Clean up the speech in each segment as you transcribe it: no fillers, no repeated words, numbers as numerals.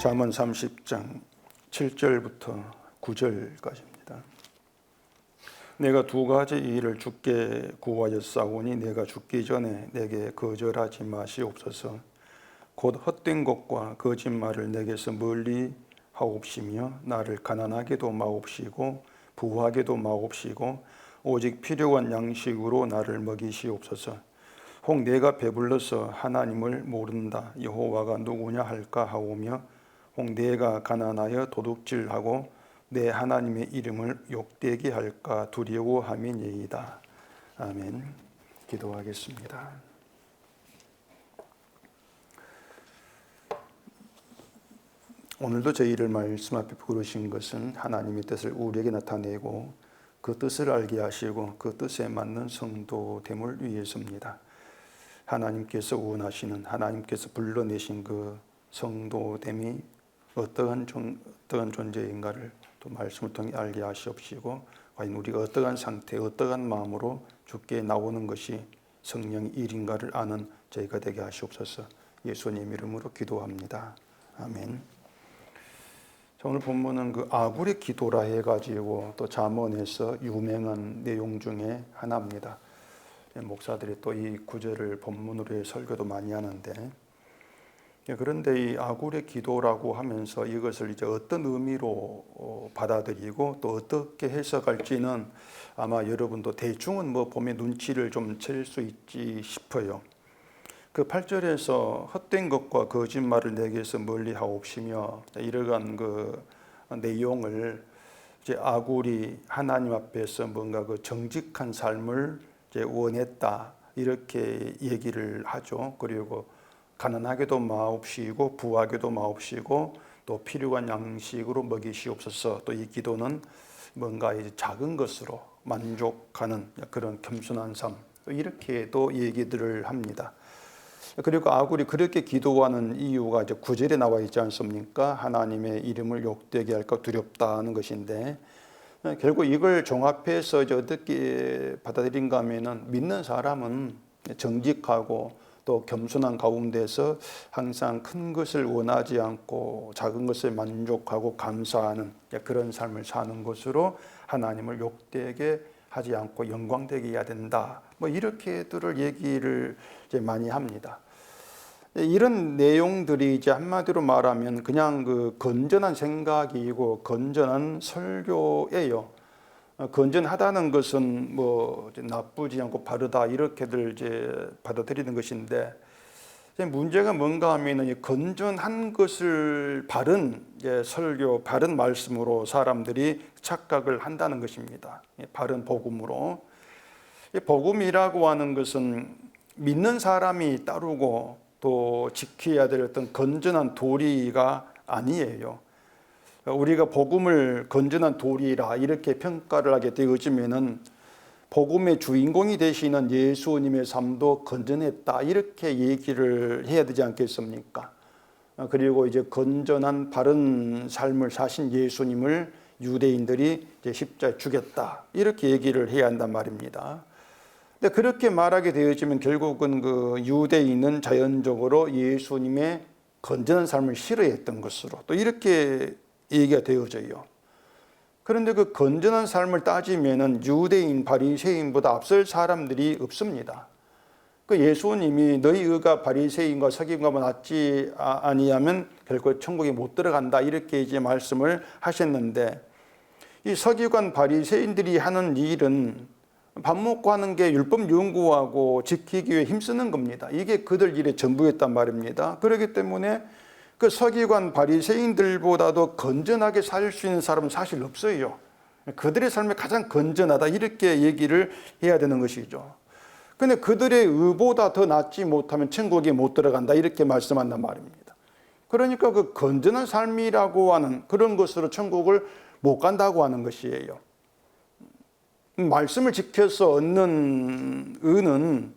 잠언 30장 7절부터 9절까지입니다. 내가 두 가지 일을 주께 구하였사오니 내가 죽기 전에 내게 거절하지 마시옵소서. 곧 헛된 것과 거짓말을 내게서 멀리 하옵시며 나를 가난하게도 마옵시고 부하게도 마옵시고 오직 필요한 양식으로 나를 먹이시옵소서. 혹 내가 배불러서 하나님을 모른다 여호와가 누구냐 할까 하오며 혹 내가 가난하여 도둑질하고 내 하나님의 이름을 욕되게 할까 두려워함이니이다. 아멘. 기도하겠습니다. 오늘도 저희를 말씀 앞에 부르신 것은 하나님의 뜻을 우리에게 나타내고 그 뜻을 알게 하시고 그 뜻에 맞는 성도됨을 위해서입니다. 하나님께서 원하시는, 하나님께서 불러내신 그 성도됨이 어떠한 존재인가를 또 말씀을 통해 알게 하시옵시고 과연 우리가 어떠한 상태, 어떠한 마음으로 주께 나오는 것이 성령의 일인가를 아는 저희가 되게 하시옵소서. 예수님 이름으로 기도합니다. 아멘. 자, 오늘 본문은 그 아굴의 기도라 해가지고 또 잠언에서 유명한 내용 중에 하나입니다. 목사들이 또 이 구절을 본문으로 설교도 많이 하는데, 그런데 이 아굴의 기도라고 하면서 이것을 이제 어떤 의미로 받아들이고 또 어떻게 해석할지는 아마 여러분도 대충은 뭐 보면 눈치를 좀 챌 수 있지 싶어요. 그 8절에서 헛된 것과 거짓말을 내게서 멀리 하옵시며 이러한 그 내용을 이제 아굴이 하나님 앞에서 뭔가 그 정직한 삶을 이제 원했다 이렇게 얘기를 하죠. 그리고 가난하게도 마옵시고 부하게도 마옵시고 또 필요한 양식으로 먹이시옵소서. 또 이 기도는 뭔가 이제 작은 것으로 만족하는 그런 겸손한 삶 이렇게도 얘기들을 합니다. 그리고 아굴이 그렇게 기도하는 이유가 이제 9절에 나와 있지 않습니까? 하나님의 이름을 욕되게 할까 두렵다는 것인데 결국 이걸 종합해서 이제 어떻게 받아들인가 하면은 믿는 사람은 정직하고 또 겸손한 가운데서 항상 큰 것을 원하지 않고 작은 것을 만족하고 감사하는 그런 삶을 사는 것으로 하나님을 욕되게 하지 않고 영광되게 해야 된다. 뭐 이렇게들을 얘기를 이제 많이 합니다. 이런 내용들이 이제 한마디로 말하면 그냥 그 건전한 생각이고 건전한 설교예요. 건전하다는 것은 뭐 나쁘지 않고 바르다 이렇게들 이제 받아들이는 것인데 문제가 뭔가 하면은 건전한 것을 바른 설교, 바른 말씀으로 사람들이 착각을 한다는 것입니다. 바른 복음으로. 복음이라고 하는 것은 믿는 사람이 따르고 또 지켜야 될 어떤 건전한 도리가 아니에요. 우리가 복음을 건전한 도리라 이렇게 평가를 하게 되어지면은 복음의 주인공이 되시는 예수님의 삶도 건전했다 이렇게 얘기를 해야 되지 않겠습니까? 그리고 이제 건전한 바른 삶을 사신 예수님을 유대인들이 이제 십자가에 죽였다 이렇게 얘기를 해야 한단 말입니다. 근데 그렇게 말하게 되어지면 결국은 그 유대인은 자연적으로 예수님의 건전한 삶을 싫어했던 것으로 또 이렇게 얘기가 되어져요. 그런데 그 건전한 삶을 따지면은 유대인 바리새인보다 앞설 사람들이 없습니다. 그 예수님이 너희 의가 바리새인과 서기관보다 낫지 아니하면 결국 천국에 못 들어간다 이렇게 이제 말씀을 하셨는데 이 서기관 바리새인들이 하는 일은 밥 먹고 하는 게 율법 연구하고 지키기 위해 힘쓰는 겁니다. 이게 그들 일의 전부였단 말입니다. 그렇기 때문에 그 서기관 바리새인들보다도 건전하게 살 수 있는 사람은 사실 없어요. 그들의 삶이 가장 건전하다 이렇게 얘기를 해야 되는 것이죠. 근데 그들의 의보다 더 낫지 못하면 천국에 못 들어간다 이렇게 말씀한단 말입니다. 그러니까 그 건전한 삶이라고 하는 그런 것으로 천국을 못 간다고 하는 것이에요. 말씀을 지켜서 얻는 의는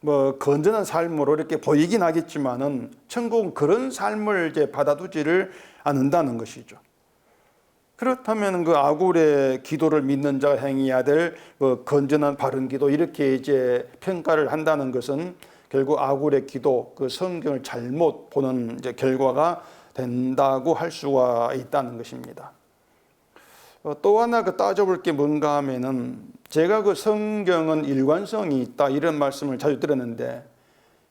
뭐 건전한 삶으로 이렇게 보이긴 하겠지만은 천국은 그런 삶을 이제 받아두지를 않는다는 것이죠. 그렇다면 그 아굴의 기도를 믿는 자가 행해야 될 그 건전한 바른 기도 이렇게 이제 평가를 한다는 것은 결국 아굴의 기도, 그 성경을 잘못 보는 이제 결과가 된다고 할 수가 있다는 것입니다. 또 하나 따져볼 게 뭔가 하면은 제가 성경은 일관성이 있다 이런 말씀을 자주 들었는데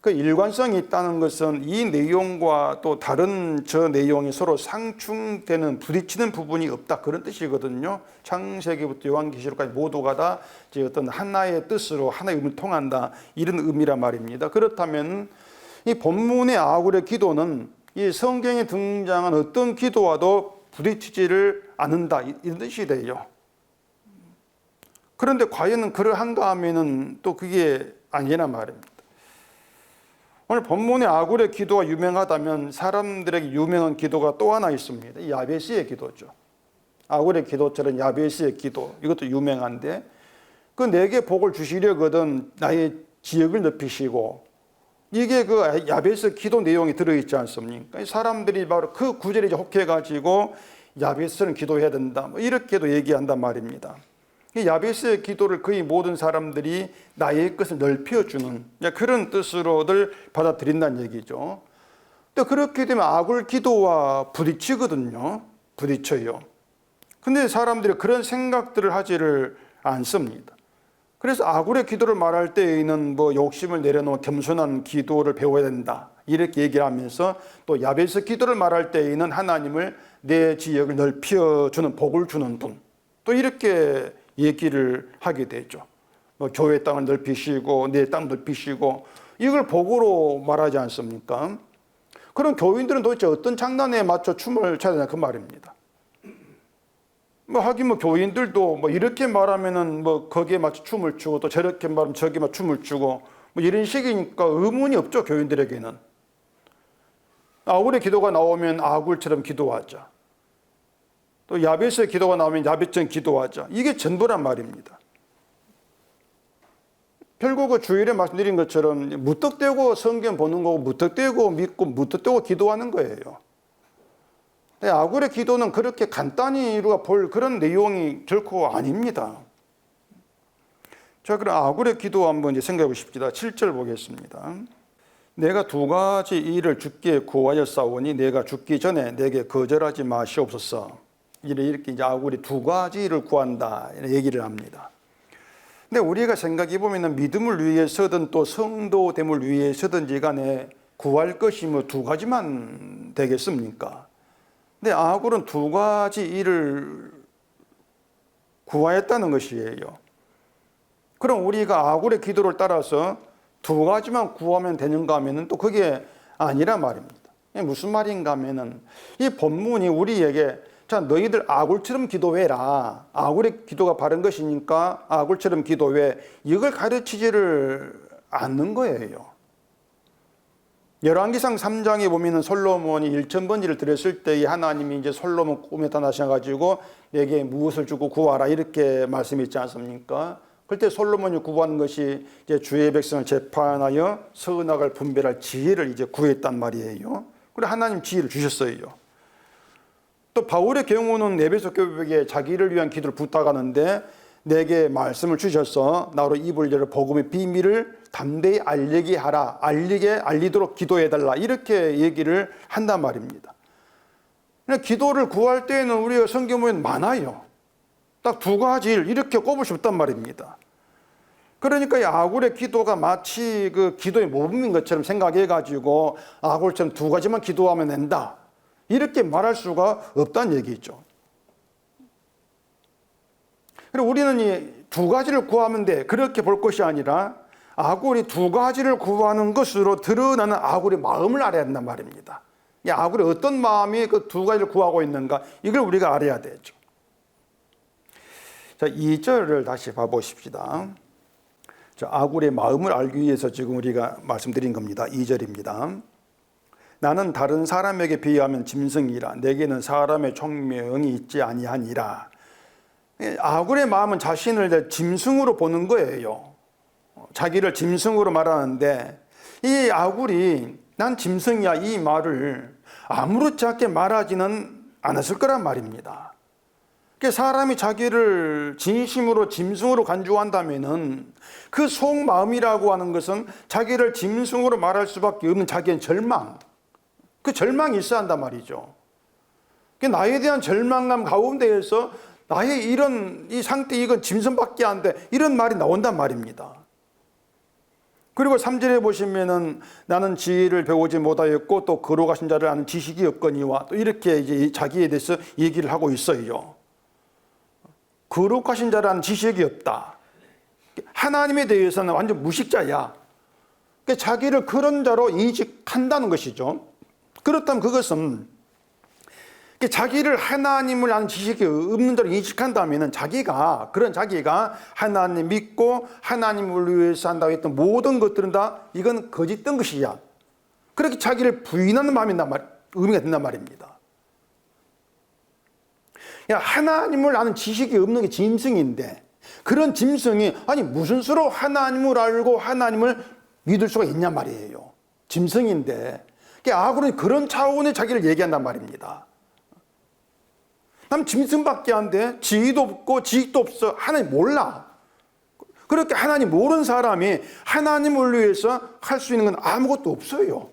그 일관성이 있다는 것은 이 내용과 또 다른 저 내용이 서로 상충되는 부딪히는 부분이 없다 그런 뜻이거든요. 창세기부터 요한계시록까지 모두가 다 이제 어떤 하나의 뜻으로 하나의 의미를 통한다 이런 의미란 말입니다. 그렇다면 이 본문의 아굴의 기도는 이 성경에 등장한 어떤 기도와도 부딪히지를 않는다 이런 뜻이 돼요. 그런데 과연 그러한가 하면은 또 그게 아니란 말입니다. 오늘 본문의 아굴의 기도가 유명하다면 사람들에게 유명한 기도가 또 하나 있습니다. 야베스의 기도죠. 아굴의 기도처럼 야베스의 기도 이것도 유명한데 그 내게 복을 주시려거든 나의 지역을 넓히시고 이게 그 야베스 기도 내용이 들어있지 않습니까? 사람들이 바로 그 구절에 혹해가지고 야베스는 기도해야 된다 이렇게도 얘기한단 말입니다. 이 야베스의 기도를 거의 모든 사람들이 나의 것을 넓혀주는 그런 뜻으로들 받아들인다는 얘기죠. 또 그렇게 되면 아굴 기도와 부딪히거든요. 부딪혀요. 근데 사람들이 그런 생각들을 하지를 않습니다. 그래서 아굴의 기도를 말할 때에는 욕심을 내려놓은 겸손한 기도를 배워야 된다 이렇게 얘기를 하면서 또 야베스 기도를 말할 때에는 하나님을 내 지역을 넓혀주는 복을 주는 분 또 이렇게 얘기를 하게 되죠. 교회 땅을 넓히시고 내 땅 넓히시고 이걸 복으로 말하지 않습니까? 그럼 교인들은 도대체 어떤 장단에 맞춰 춤을 춰야 되나 그 말입니다. 하긴 교인들도 이렇게 말하면은 거기에 맞춰 춤을 추고 또 저렇게 말하면 저기에 맞춰 춤을 추고 이런 식이니까 의문이 없죠. 교인들에게는. 아굴의 기도가 나오면 아굴처럼 기도하자. 또 야베스의 기도가 나오면 야베스처럼 기도하자. 이게 전부란 말입니다. 결국 주일에 말씀드린 것처럼 무턱대고 성경 보는 거고 무턱대고 믿고 무턱대고 기도하는 거예요. 아굴의 기도는 그렇게 간단히 우리가 볼 그런 내용이 결코 아닙니다. 자, 그럼 아굴의 기도 한번 생각해 보십시다. 7절 보겠습니다. 내가 두 가지 일을 주께 구하였사오니 내가 죽기 전에 내게 거절하지 마시옵소서. 이렇게 이제 아굴이 두 가지 일을 구한다 얘기를 합니다. 근데 우리가 생각해 보면은 믿음을 위해서든 또 성도됨을 위해서든지 간에 구할 것이 두 가지만 되겠습니까? 근데 아굴은 두 가지 일을 구하였다는 것이에요. 그럼 우리가 아굴의 기도를 따라서 두 가지만 구하면 되는가 하면은 또 그게 아니란 말입니다. 무슨 말인가 하면은 이 본문이 우리에게 자, 너희들 아굴처럼 기도해라. 아굴의 기도가 바른 것이니까 아굴처럼 기도해. 이걸 가르치지를 않는 거예요. 열왕기상 3장에 보면은 솔로몬이 1000번지를 드렸을 때에 하나님이 이제 솔로몬 꿈에 나타나셔가지고 내게 무엇을 주고 구하라 이렇게 말씀이 있지 않습니까? 그때 솔로몬이 구하는 것이 이제 주의 백성을 재판하여 선악을 분별할 지혜를 이제 구했단 말이에요. 그래 하나님 지혜를 주셨어요. 또 바울의 경우는 에베소 교회에 자기를 위한 기도를 부탁하는데 내게 말씀을 주셔서 나로 입을 열어 복음의 비밀을 담대히 알리게 하라. 알리도록 기도해달라. 이렇게 얘기를 한단 말입니다. 기도를 구할 때에는 우리가 성경 보면 많아요. 딱 두 가지 일 이렇게 꼽을 수 없단 말입니다. 그러니까 이 아굴의 기도가 마치 그 기도의 모범인 것처럼 생각해가지고 아굴처럼 두 가지만 기도하면 된다. 이렇게 말할 수가 없다는 얘기죠. 그리고 우리는 이 두 가지를 구하면 돼. 그렇게 볼 것이 아니라 아굴이 두 가지를 구하는 것으로 드러나는 아굴의 마음을 알아야 한단 말입니다. 이 아굴이 어떤 마음이 그 두 가지를 구하고 있는가 이걸 우리가 알아야 되죠. 자, 2절을 다시 봐보십시다. 자, 아굴의 마음을 알기 위해서 지금 우리가 말씀드린 겁니다. 2절입니다. 나는 다른 사람에게 비하면 짐승이라 내게는 사람의 총명이 있지 아니하니라. 아굴의 마음은 자신을 짐승으로 보는 거예요. 자기를 짐승으로 말하는데 이 아굴이 난 짐승이야 이 말을 아무렇지 않게 말하지는 않았을 거란 말입니다. 사람이 자기를 진심으로 짐승으로 간주한다면은 그 속마음이라고 하는 것은 자기를 짐승으로 말할 수밖에 없는 자기의 절망, 그 절망이 있어야 한단 말이죠. 나에 대한 절망감 가운데에서 나의 이런 이 상태, 이건 짐승밖에 안 돼, 이런 말이 나온단 말입니다. 그리고 3절에 보시면은 나는 지혜를 배우지 못하였고 또 거룩하신 자를 아는 지식이 없거니와, 또 이렇게 이제 자기에 대해서 얘기를 하고 있어요. 거룩하신 자를 아는 지식이 없다. 하나님에 대해서는 완전 무식자야. 자기를 그런 자로 인식한다는 것이죠. 그렇다면 그것은 자기를 하나님을 아는 지식이 없는 자로 인식한다면 자기가 하나님 믿고 하나님을 위해서 한다고 했던 모든 것들은 다 이건 거짓된 것이야. 그렇게 자기를 부인하는 의미가 된단 말입니다. 하나님을 아는 지식이 없는 게 짐승인데, 그런 짐승이 아니 무슨 수로 하나님을 알고 하나님을 믿을 수가 있냐 말이에요. 짐승인데. 악으로는 그런 차원의 자기를 얘기한단 말입니다. 남 짐승밖에 안 돼. 지위도 없고 지식도 없어. 하나님 몰라. 그렇게 하나님 모르는 사람이 하나님을 위해서 할 수 있는 건 아무것도 없어요.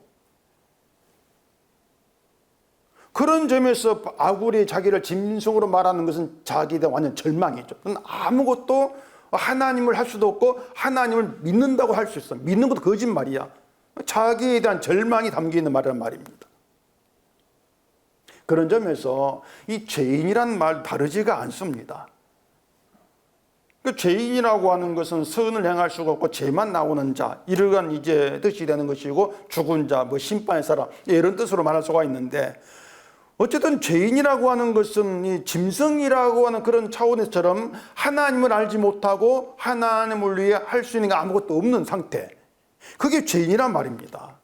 그런 점에서 아굴이 자기를 짐승으로 말하는 것은 자기에 대한 완전 절망이죠. 아무것도 하나님을 할 수도 없고 하나님을 믿는다고 할 수 있어. 믿는 것도 거짓말이야. 자기에 대한 절망이 담겨있는 말이란 말입니다. 그런 점에서 이 죄인이란 말 다르지가 않습니다. 그 죄인이라고 하는 것은 선을 행할 수가 없고 죄만 나오는 자, 이러한 이제 뜻이 되는 것이고, 죽은 자, 뭐 심판의 사람, 이런 뜻으로 말할 수가 있는데, 어쨌든 죄인이라고 하는 것은 이 짐승이라고 하는 그런 차원에서처럼 하나님을 알지 못하고 하나님을 위해 할 수 있는 게 아무것도 없는 상태, 그게 죄인이란 말입니다.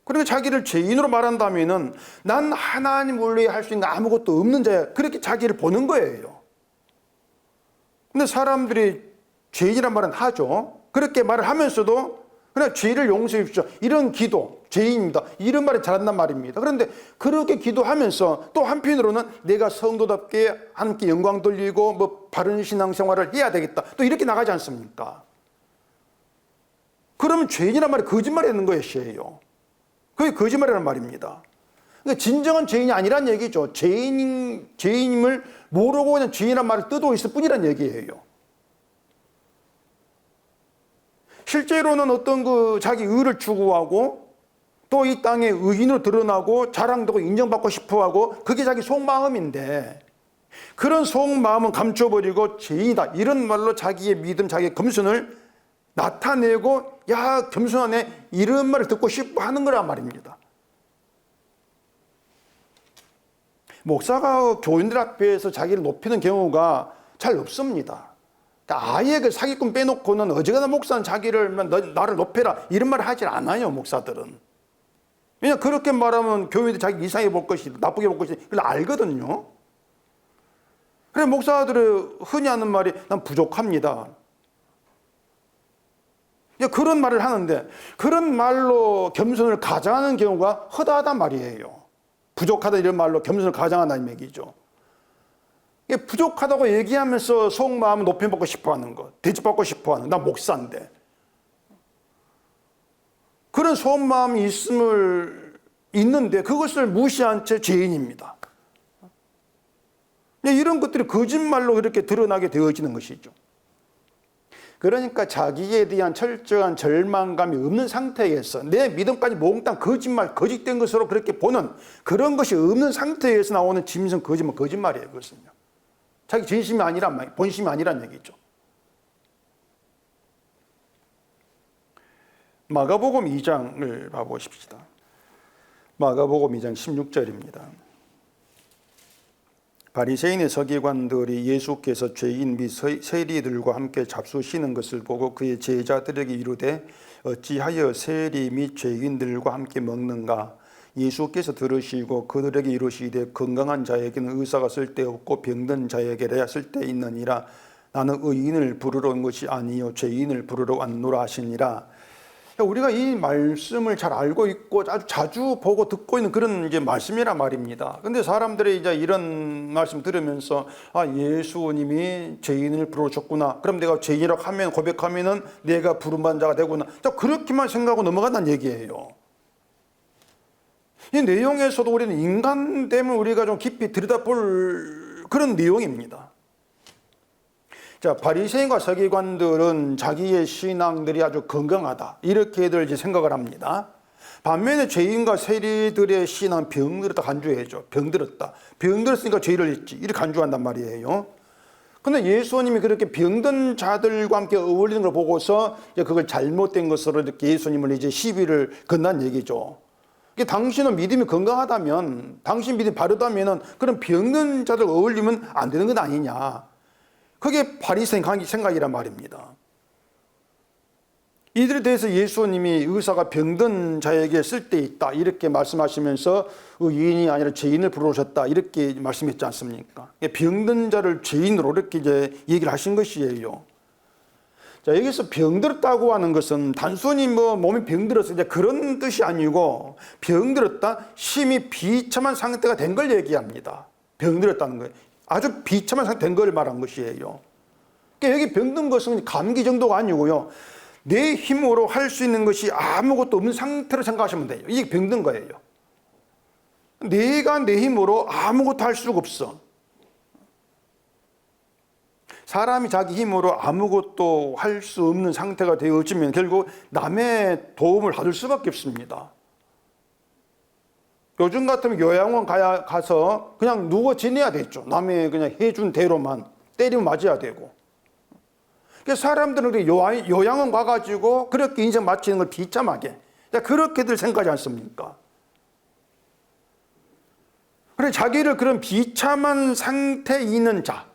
그러니까 자기를 죄인으로 말한다면은 난 하나님을 위해 할 수 있는 게 아무것도 없는 자야, 그렇게 자기를 보는 거예요. 근데 사람들이 죄인이란 말은 하죠. 그렇게 말을 하면서도 그냥 죄를 용서해 주십시오, 이런 기도, 죄인입니다, 이런 말을 잘한단 말입니다. 그런데 그렇게 기도하면서 또 한편으로는 내가 성도답게 함께 영광 돌리고 뭐 바른 신앙생활을 해야 되겠다, 또 이렇게 나가지 않습니까? 그러면 죄인이란 말이 거짓말이 되는 것이에요. 그게 거짓말이라는 말입니다. 그러니까 진정한 죄인이 아니란 얘기죠. 죄인임을 모르고 그냥 죄인이란 말을 뜨고 있을 뿐이란 얘기예요. 실제로는 어떤 자기 의를 추구하고 또 이 땅에 의인으로 드러나고 자랑되고 인정받고 싶어하고, 그게 자기 속마음인데, 그런 속마음은 감춰버리고 죄인이다, 이런 말로 자기의 믿음, 자기의 겸손을 나타내고, 야 겸손하네, 이런 말을 듣고 싶어 하는 거란 말입니다. 목사가 교인들 앞에서 자기를 높이는 경우가 잘 없습니다. 그러니까 아예 그 사기꾼 빼놓고는 어지간한 목사는 자기를 나를 높여라, 이런 말을 하질 않아요, 목사들은. 왜냐, 그렇게 말하면 교인들이 자기 이상하게 볼 것이, 나쁘게 볼 것이, 그걸 알거든요. 그래서 목사들이 흔히 하는 말이 난 부족합니다, 그런 말을 하는데, 그런 말로 겸손을 가장하는 경우가 허다하단 말이에요. 부족하다 이런 말로 겸손을 가장한다는 얘기죠. 부족하다고 얘기하면서 속마음을 높여받고 싶어하는 것, 대접받고 싶어하는, 나 목사인데, 그런 속마음이 있는데 그것을 무시한 채 죄인입니다. 이런 것들이 거짓말로 이렇게 드러나게 되어지는 것이죠. 그러니까 자기에 대한 철저한 절망감이 없는 상태에서 내 믿음까지 몽땅 거짓말, 거짓된 것으로 그렇게 보는 그런 것이 없는 상태에서 나오는 짐승 거짓말이에요. 그것은요. 자기 진심이 아니란 말, 본심이 아니란 얘기죠. 마가복음 2장을 봐보십시다. 마가복음 2장 16절입니다. 바리새인의 서기관들이 예수께서 죄인 및 세리들과 함께 잡수시는 것을 보고 그의 제자들에게 이르되 어찌하여 세리 및 죄인들과 함께 먹는가? 예수께서 들으시고 그들에게 이르시되 건강한 자에게는 의사가 쓸데없고 병든 자에게야 쓸데있느니라. 나는 의인을 부르러 온 것이 아니요 죄인을 부르러 왔노라 하시니라. 우리가 이 말씀을 잘 알고 있고 아주 자주 보고 듣고 있는 그런 이제 말씀이란 말입니다. 근데 사람들이 이제 이런 말씀 들으면서 예수님이 죄인을 부르셨구나, 그럼 내가 죄인이라고 하면, 고백하면은 내가 부름받은 자가 되구나, 그렇게만 생각하고 넘어간다는 얘기예요. 이 내용에서도 우리는 인간됨을 우리가 좀 깊이 들여다볼 그런 내용입니다. 자, 바리새인과 서기관들은 자기의 신앙들이 아주 건강하다 이렇게들 이제 생각을 합니다. 반면에 죄인과 세리들의 신앙은 병들었다 간주해죠. 병들었다. 병들었으니까 죄를 했지. 이렇게 간주한단 말이에요. 근데 예수님이 그렇게 병든 자들과 함께 어울리는 걸 보고서 이제 그걸 잘못된 것으로 이렇게 예수님을 이제 시비를 건난 얘기죠. 당신은 믿음이 건강하다면, 당신 믿음이 바르다면 그런 병든 자들 어울리면 안 되는 건 아니냐. 그게 바리새인 생각이란 말입니다. 이들에 대해서 예수님이 의사가 병든 자에게 쓸데있다 이렇게 말씀하시면서 의인이 아니라 죄인을 부르셨다 이렇게 말씀했지 않습니까? 병든 자를 죄인으로 이렇게 이제 얘기를 하신 것이에요. 자, 여기서 병들었다고 하는 것은 단순히 뭐 몸이 병들었어 이제 그런 뜻이 아니고 병들었다 심히 비참한 상태가 된 걸 얘기합니다. 병들었다는 거예요. 아주 비참한 상태 된 걸 말한 것이에요. 그러니까 여기 병든 것은 감기 정도가 아니고요. 내 힘으로 할 수 있는 것이 아무것도 없는 상태로 생각하시면 돼요. 이게 병든 거예요. 내가 내 힘으로 아무것도 할 수가 없어. 사람이 자기 힘으로 아무것도 할 수 없는 상태가 되어지면 결국 남의 도움을 받을 수밖에 없습니다. 요즘 같으면 요양원 가서 그냥 누워 지내야 되죠. 남의 그냥 해준 대로만 때리면 맞아야 되고. 사람들은 요양원 가가지고 그렇게 인생 마치는 걸 비참하게 그렇게들 생각하지 않습니까? 그래 자기를 그런 비참한 상태에 있는 자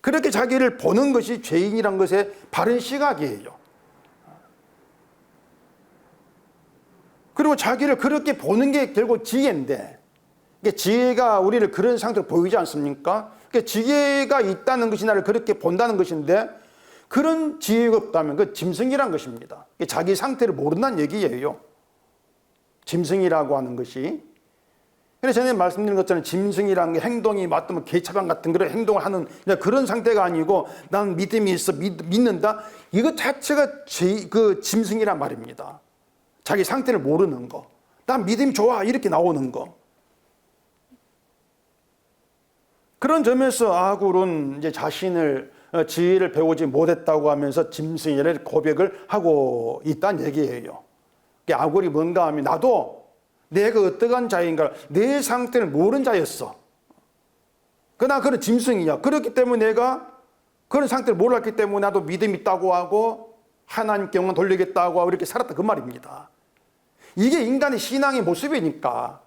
그렇게 자기를 보는 것이 죄인이란 것의 바른 시각이에요. 그리고 자기를 그렇게 보는 게 결국 지혜인데 지혜가 우리를 그런 상태로 보이지 않습니까? 지혜가 있다는 것이 나를 그렇게 본다는 것인데 그런 지혜가 없다면 그 짐승이란 것입니다. 자기 상태를 모른다는 얘기예요. 짐승이라고 하는 것이. 그래서 전에 말씀드린 것처럼 짐승이라는 게 행동이 맞다면 개차반 같은 그런 행동을 하는 그런 상태가 아니고 난 믿음이 있어 믿는다. 이것 자체가 그 짐승이란 말입니다. 자기 상태를 모르는 거. 난 믿음이 좋아 이렇게 나오는 거. 그런 점에서 아굴은 이제 자신을 지혜를 배우지 못했다고 하면서 짐승이라는 고백을 하고 있다는 얘기예요. 아굴이 뭔가 하면 나도 내가 어떠한 자인가 내 상태를 모르는 자였어. 그러나 그런 짐승이야. 그렇기 때문에 내가 그런 상태를 몰랐기 때문에 나도 믿음이 있다고 하고 하나님께만 돌리겠다고 하고 이렇게 살았다 그 말입니다. 이게 인간의 신앙의 모습이니까.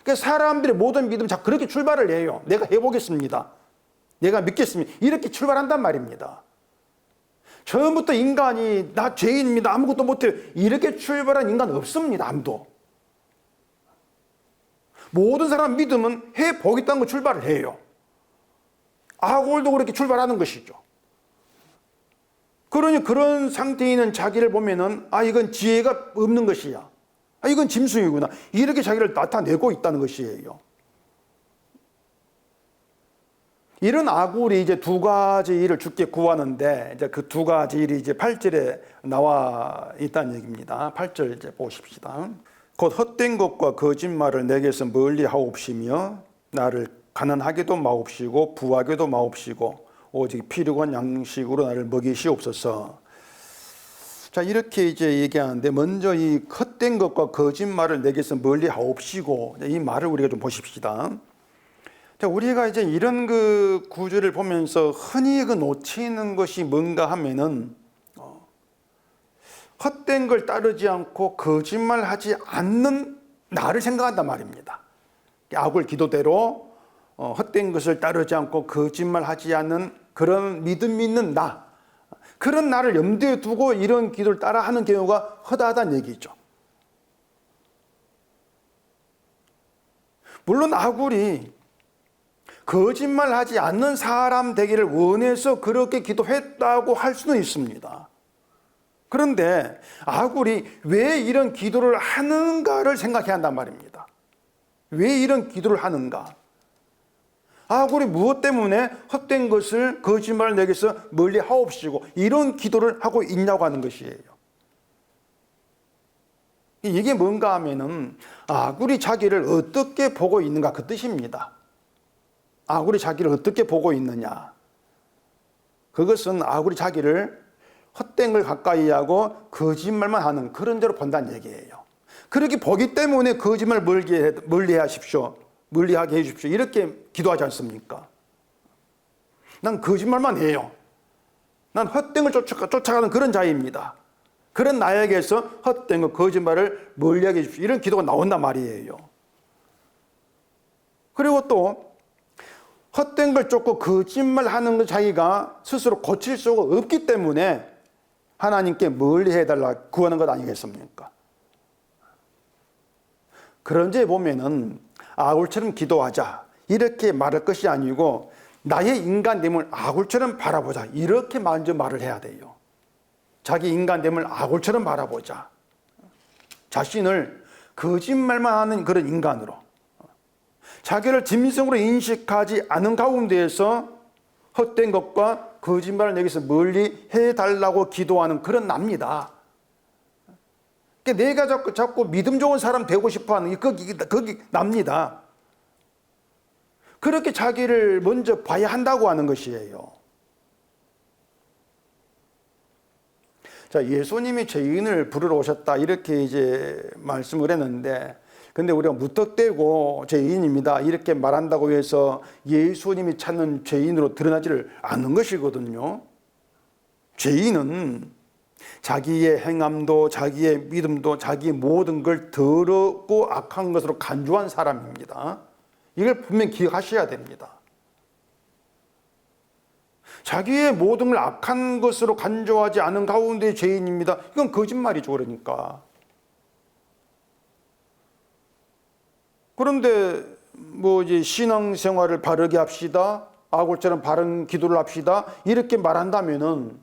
그러니까 사람들의 모든 믿음은 자 그렇게 출발을 해요. 내가 해보겠습니다. 내가 믿겠습니다. 이렇게 출발한단 말입니다. 처음부터 인간이 나 죄인입니다. 아무것도 못해요. 이렇게 출발한 인간은 없습니다. 아무도. 모든 사람 믿음은 해보겠다는 거 출발을 해요. 아굴도 그렇게 출발하는 것이죠. 그러니 그런 상태에 있는 자기를 보면은 이건 지혜가 없는 것이야. 이건 짐승이구나. 이렇게 자기를 나타내고 있다는 것이에요. 이런 아굴이 이제 두 가지 일을 주께 구하는데 이제 그 두 가지 일이 이제 8절에 나와 있다는 얘기입니다. 8절 이제 보십시다. 곧 헛된 것과 거짓말을 내게서 멀리 하옵시며 나를 가난하게도 마옵시고 부하게도 마옵시고 오직 필요한 양식으로 나를 먹이시옵소서. 자, 이렇게 이제 얘기하는데 먼저 이 헛된 것과 거짓말을 내게서 멀리 하옵시고 이 말을 우리가 좀 보십시다. 자, 우리가 이제 이런 그 구절을 보면서 흔히 그 놓치는 것이 뭔가 하면은 헛된 걸 따르지 않고 거짓말하지 않는 나를 생각한단 말입니다. 아굴 기도대로 헛된 것을 따르지 않고 거짓말하지 않는 그런 믿음 있는 나, 그런 나를 염두에 두고 이런 기도를 따라하는 경우가 허다하다는 얘기죠. 물론 아굴이 거짓말하지 않는 사람 되기를 원해서 그렇게 기도했다고 할 수는 있습니다. 그런데 아굴이 왜 이런 기도를 하는가를 생각해야 한단 말입니다. 왜 이런 기도를 하는가? 아굴이 무엇 때문에 헛된 것을 거짓말을 내게서 멀리 하옵시고 이런 기도를 하고 있냐고 하는 것이에요. 이게 뭔가 하면은 아굴이 자기를 어떻게 보고 있는가 그 뜻입니다. 아굴이 자기를 어떻게 보고 있느냐. 그것은 아굴이 자기를 헛된 걸 가까이 하고 거짓말만 하는 그런 대로 본다는 얘기예요. 그렇게 보기 때문에 거짓말 멀리하게 해 주십시오. 이렇게 기도하지 않습니까? 난 거짓말만 해요. 난 헛된 걸 쫓아가는 그런 자입니다. 그런 나에게서 헛된 것, 거짓말을 멀리하게 해 주십시오. 이런 기도가 나온단 말이에요. 그리고 또 헛된 걸 쫓고 거짓말하는 것 자기가 스스로 고칠 수가 없기 때문에 하나님께 멀리 해달라 구하는 것 아니겠습니까? 그런 데 보면은 아굴처럼 기도하자 이렇게 말할 것이 아니고 나의 인간됨을 아굴처럼 바라보자 이렇게 먼저 말을 해야 돼요. 자기 인간됨을 아굴처럼 바라보자. 자신을 거짓말만 하는 그런 인간으로 자기를 진미성으로 인식하지 않은 가운데에서 헛된 것과 거짓말을 내게서 멀리 해달라고 기도하는 그런 납니다. 내가 자꾸 믿음 좋은 사람 되고 싶어하는 거기 납니다. 그렇게 자기를 먼저 봐야 한다고 하는 것이에요. 자, 예수님이 죄인을 부르러 오셨다 이렇게 이제 말씀을 했는데, 근데 우리가 무턱대고 죄인입니다 이렇게 말한다고 해서 예수님이 찾는 죄인으로 드러나지를 않는 것이거든요. 죄인은 자기의 행함도 자기의 믿음도 자기의 모든 걸 더럽고 악한 것으로 간주한 사람입니다. 이걸 분명히 기억하셔야 됩니다. 자기의 모든 걸 악한 것으로 간주하지 않은 가운데 죄인입니다. 이건 거짓말이죠. 그러니까. 그런데 뭐 이제 신앙생활을 바르게 합시다. 아굴처럼 바른 기도를 합시다. 이렇게 말한다면은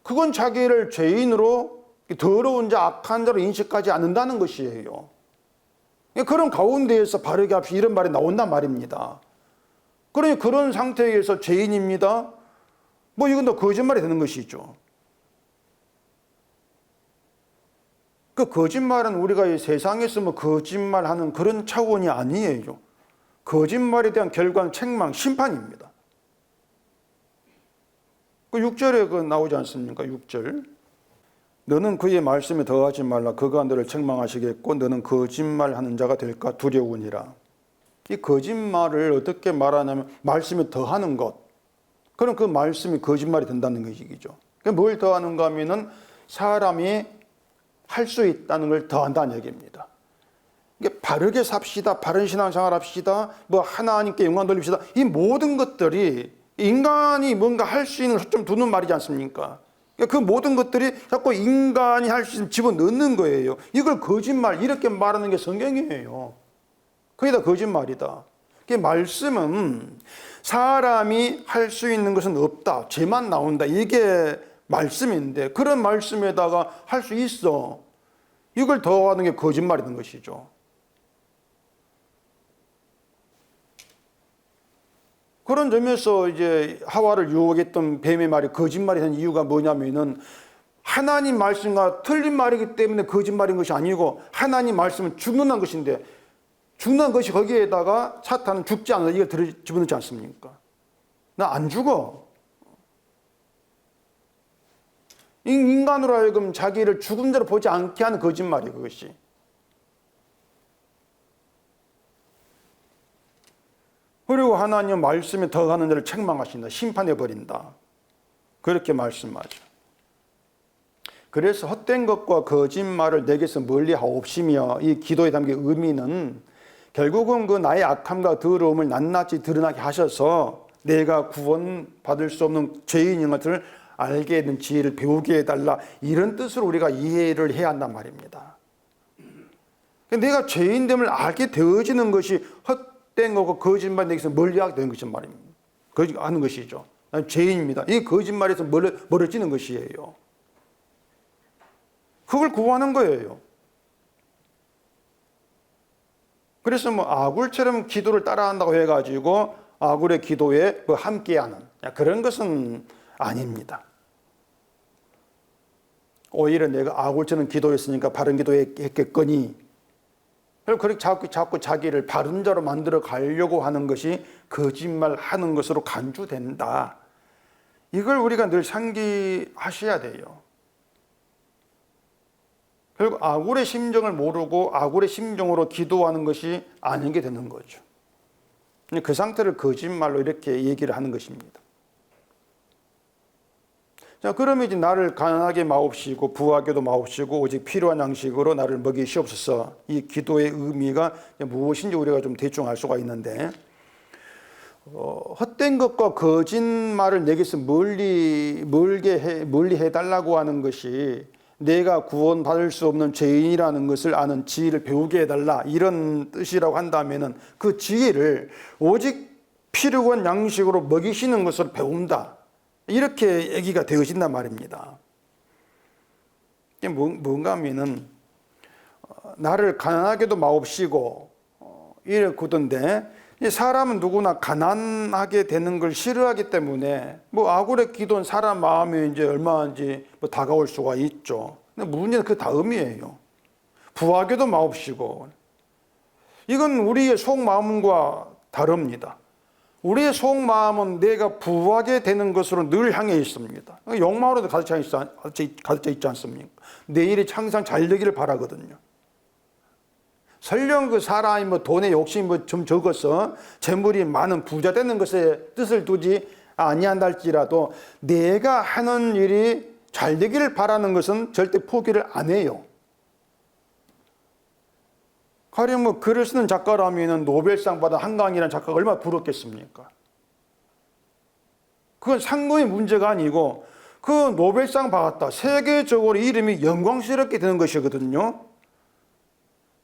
그건 자기를 죄인으로 더러운 자, 악한 자로 인식하지 않는다는 것이에요. 그런 가운데에서 바르게 합시다. 이런 말이 나온단 말입니다. 그러니 그런 상태에서 죄인입니다. 뭐 이건 더 거짓말이 되는 것이죠. 그 거짓말은 우리가 이 세상에서 뭐 거짓말하는 그런 차원이 아니에요. 거짓말에 대한 결과는 책망, 심판입니다. 그 6절에 나오지 않습니까? 6절. 너는 그의 말씀에 더하지 말라. 그가 너를 책망하시겠고 너는 거짓말하는 자가 될까 두려우니라. 이 거짓말을 어떻게 말하냐면 말씀에 더하는 것. 그럼 그 말씀이 거짓말이 된다는 얘기죠. 뭘 더하는가 하면은 사람이 할 수 있다는 걸 더한다는 얘기입니다. 바르게 삽시다. 바른 신앙생활 합시다. 뭐 하나님께 영광 돌립시다. 이 모든 것들이 인간이 뭔가 할 수 있는 걸 좀 두는 말이지 않습니까? 그 모든 것들이 자꾸 인간이 할 수 있는 집어넣는 거예요. 이걸 거짓말 이렇게 말하는 게 성경이에요. 그게 다 거짓말이다. 말씀은 사람이 할 수 있는 것은 없다. 죄만 나온다. 이게 말씀인데 그런 말씀에다가 할 수 있어. 이걸 더하는 게 거짓말이라는 것이죠. 그런 점에서 이제 하와를 유혹했던 뱀의 말이 거짓말이 된 이유가 뭐냐면은 하나님 말씀과 틀린 말이기 때문에 거짓말인 것이 아니고 하나님 말씀은 죽는다는 것인데 죽는 것이 거기에다가 사탄은 죽지 않아 이걸 집어넣지 않습니까? 나 안 죽어. 인간으로 하여금 자기를 죽은 대로 보지 않게 하는 거짓말이에요. 그것이. 그리고 하나님 말씀에 더하는 자를 책망하신다. 심판해버린다. 그렇게 말씀하죠. 그래서 헛된 것과 거짓말을 내게서 멀리하옵시며 이 기도에 담긴 의미는 결국은 그 나의 악함과 더러움을 낱낱이 드러나게 하셔서 내가 구원받을 수 없는 죄인인 것을 알게 된 지혜를 배우게 해달라. 이런 뜻으로 우리가 이해를 해야 한단 말입니다. 내가 죄인됨을 알게 되어지는 것이 헛된 거고 거짓말 내게서 멀리하게 되는 것이 말입니다. 하는 것이죠. 난 죄인입니다. 이 거짓말에서 멀어지는 것이에요. 그걸 구하는 거예요. 그래서 뭐 아굴처럼 기도를 따라한다고 해가지고 아굴의 기도에 뭐 함께하는 그런 것은 아닙니다. 오히려 내가 아굴처럼 기도했으니까 바른 기도했겠거니 그리고 그렇게 자꾸 자기를 바른 자로 만들어 가려고 하는 것이 거짓말하는 것으로 간주된다. 이걸 우리가 늘 상기하셔야 돼요. 결국 아굴의 심정을 모르고 아굴의 심정으로 기도하는 것이 아니게 되는 거죠. 그 상태를 거짓말로 이렇게 얘기를 하는 것입니다. 자, 그러면 이제 나를 가난하게 마옵시고 부하게도 마옵시고 오직 필요한 양식으로 나를 먹이시옵소서. 이 기도의 의미가 무엇인지 우리가 좀 대충 알 수가 있는데, 헛된 것과 거짓말을 내게서 멀리 해달라고 하는 것이 내가 구원받을 수 없는 죄인이라는 것을 아는 지혜를 배우게 해달라, 이런 뜻이라고 한다면 그 지혜를 오직 필요한 양식으로 먹이시는 것으로 배운다, 이렇게 얘기가 되어진단 말입니다. 이게 뭔가 하면은 나를 가난하게도 마옵시고 이렇거든데, 사람은 누구나 가난하게 되는 걸 싫어하기 때문에 아굴의 기도는 사람 마음에 이제 얼마인지 다가올 수가 있죠. 근데 문제는 그 다음이에요. 부하게도 마옵시고, 이건 우리의 속마음과 다릅니다. 우리의 속마음은 내가 부하게 되는 것으로 늘 향해 있습니다. 욕망으로도 가득 차 있지 않습니까? 내일이 항상 잘 되기를 바라거든요. 설령 그 사람이 돈에 욕심이 좀 적어서 재물이 많은 부자 되는 것에 뜻을 두지 아니한달지라도 내가 하는 일이 잘 되기를 바라는 것은 절대 포기를 안 해요. 가령 글을 쓰는 작가라면 노벨상 받은 한강이라는 작가가 얼마나 부럽겠습니까? 그건 상금의 문제가 아니고 그 노벨상 받았다, 세계적으로 이름이 영광스럽게 되는 것이거든요.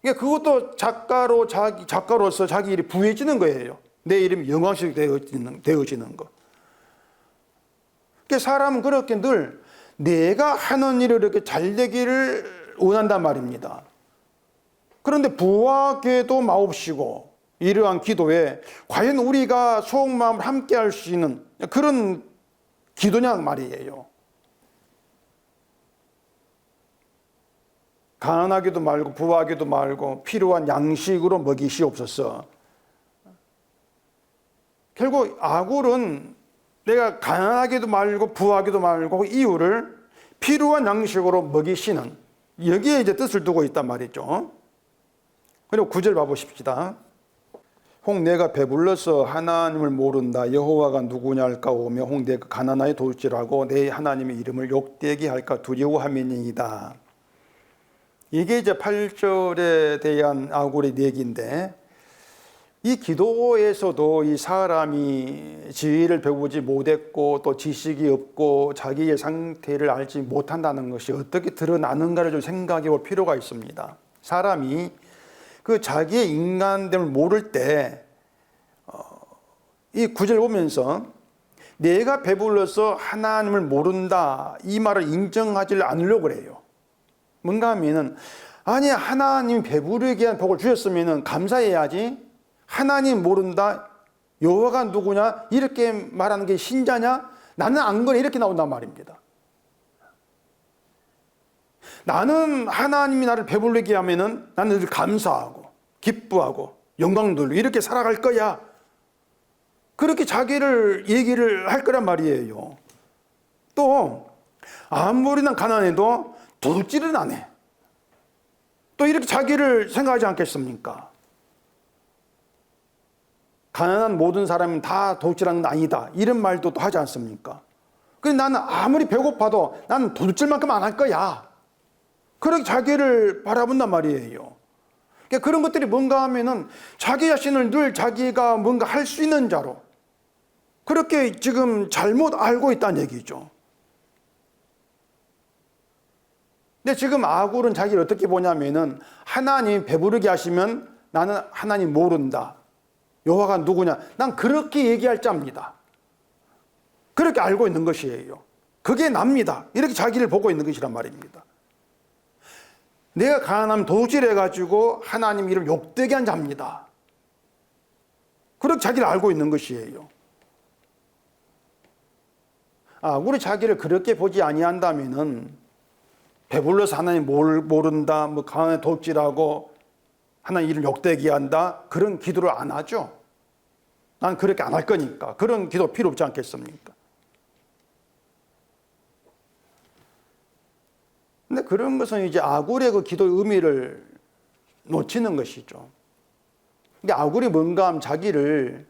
그것도 작가로서 자기 일이 부해지는 거예요. 내 이름이 영광스럽게 되어지는 거. 사람은 그렇게 늘 내가 하는 일을 이렇게 잘 되기를 원한단 말입니다. 그런데 부하게도 마옵시고, 이러한 기도에 과연 우리가 속마음을 함께 할 수 있는 그런 기도냐 말이에요. 가난하게도 말고 부하게도 말고 필요한 양식으로 먹이시옵소서. 결국 아굴은 내가 가난하게도 말고 부하게도 말고 이유를 필요한 양식으로 먹이시는, 여기에 이제 뜻을 두고 있단 말이죠. 그리고 9절 봐보십시다. 혹 내가 배불러서 하나님을 모른다, 여호와가 누구냐 할까오며 혹 내가 가난하여 돌지라고 내 하나님의 이름을 욕되게 할까 두려워함이니이다. 이게 이제 8절에 대한 아굴의 얘기인데, 이 기도에서도 이 사람이 지혜를 배우지 못했고 또 지식이 없고 자기의 상태를 알지 못한다는 것이 어떻게 드러나는가를 좀 생각해 볼 필요가 있습니다. 사람이 그 자기의 인간됨을 모를 때, 이 구절 보면서 내가 배불러서 하나님을 모른다, 이 말을 인정하지 않으려고 그래요. 뭔가 하면은, 아니 하나님이 배부르게 한 복을 주셨으면 감사해야지, 하나님 모른다, 여호와가 누구냐 이렇게 말하는 게 신자냐, 나는 안 그래, 이렇게 나온단 말입니다. 나는 하나님이 나를 배부르게 하면은 나는 늘 감사하고 기뻐하고 영광 돌리고 이렇게 살아갈 거야, 그렇게 자기를 얘기를 할 거란 말이에요. 또 아무리 난 가난해도 도둑질은 안 해, 또 이렇게 자기를 생각하지 않겠습니까? 가난한 모든 사람은 다 도둑질하는 건 아니다, 이런 말도 또 하지 않습니까? 근데 나는 아무리 배고파도 나는 도둑질만큼 안 할 거야, 그렇게 자기를 바라본단 말이에요. 그러니까 그런 것들이 뭔가 하면은 자기 자신을 늘 자기가 뭔가 할 수 있는 자로 그렇게 지금 잘못 알고 있다는 얘기죠. 근데 지금 아굴은 자기를 어떻게 보냐면은, 하나님 배부르게 하시면 나는 하나님 모른다, 여호와가 누구냐, 난 그렇게 얘기할 자입니다, 그렇게 알고 있는 것이에요. 그게 납니다, 이렇게 자기를 보고 있는 것이란 말입니다. 내가 가난하면 도둑질해가지고 하나님 이름 욕되게 한 자입니다, 그렇게 자기를 알고 있는 것이에요. 우리 자기를 그렇게 보지 아니한다면은 배불러서 하나님 모른다, 가난해 도둑질하고 하나님 이를 욕되게 한다, 그런 기도를 안 하죠. 난 그렇게 안 할 거니까. 그런 기도 필요 없지 않겠습니까? 근데 그런 것은 이제 아굴의 그 기도의 의미를 놓치는 것이죠. 근데 아굴이 뭔가 하면 자기를